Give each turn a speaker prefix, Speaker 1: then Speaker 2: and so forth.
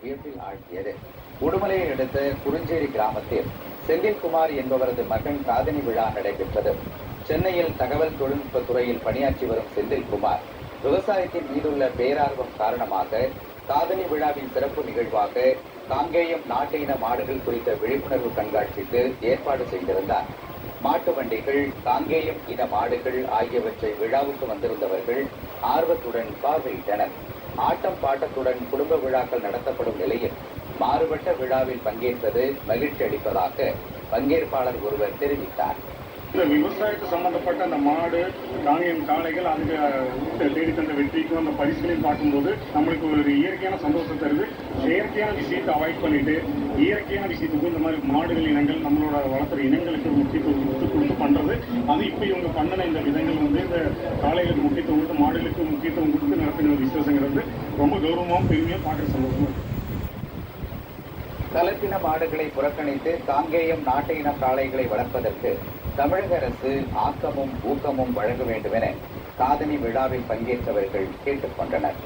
Speaker 1: வியப்பில் ஆழ்த்தியது. உடுமலையை அடுத்த குறிஞ்சேரி கிராமத்தில் செந்தில்குமார் என்பவரது மகன் காதணி விழா நடைபெற்றது. சென்னையில் தகவல் தொழில்நுட்பத் துறையில் பணியாற்றி வரும் செந்தில்குமார் விவசாயத்தின் மீதுள்ள பேரார்வம் காரணமாக காதணி விழாவின் சிறப்பு நிகழ்வாக காங்கேயம் நாட்டு இன மாடுகள் குறித்த விழிப்புணர்வு கண்காட்சிக்கு ஏற்பாடு செய்திருந்தார். மாட்டு வண்டிகள், காங்கேயம் இன மாடுகள் ஆகியவற்றை விழாவுக்கு வந்திருந்தவர்கள் ஆர்வத்துடன் பார்வையிட்டனர். ஆட்டம் பாட்டத்துடன் குடும்ப விழாக்கள் நடத்தப்படும் நிலையில் மாறுபட்ட விழாவில் பங்கேற்பது மகிழ்ச்சி அளிப்பதாக பங்கேற்பாளர் ஒருவர் தெரிவித்தார்.
Speaker 2: இந்த விவசாயத்து சம்பந்தப்பட்ட அந்த மாடு, காங்கேயம் காளைகள் அதுக்கு தேடி தந்த வெற்றிக்கும் அந்த பரிசுகளையும் பார்க்கும்போது நம்மளுக்கு ஒரு இயற்கையான சந்தோஷம் தருது. செயற்கையான விஷயத்தை அவாய்ட் பண்ணிட்டு இயற்கையான விஷயத்துக்கும் இந்த மாதிரி மாடுகள் இனங்கள் நம்மளோட வளர்த்துற இனங்களுக்கு முக்கியத்துவம் கொடுத்து பண்றது. அது இப்போ இவங்க பண்ணின இந்த விதங்கள் இந்த காளைகளுக்கு முக்கியத்துவம் கொடுத்து மாடுகளுக்கு முக்கியத்துவம் கொடுத்து நடத்தின விசுவாசங்கிறது ரொம்ப கௌரவமாகவும் பெருமையாக பார்க்குற சந்தோஷம்.
Speaker 1: கலப்பின மாடுகளை புறக்கணித்து காங்கேயம் நாட்டு இன காளைகளை வளர்ப்பதற்கு தமிழக அரசு ஆக்கமும் ஊக்கமும் வழங்க வேண்டும் என காதணி விழாவில் பங்கேற்றவர்கள் கேட்டுக் கொண்டனர்.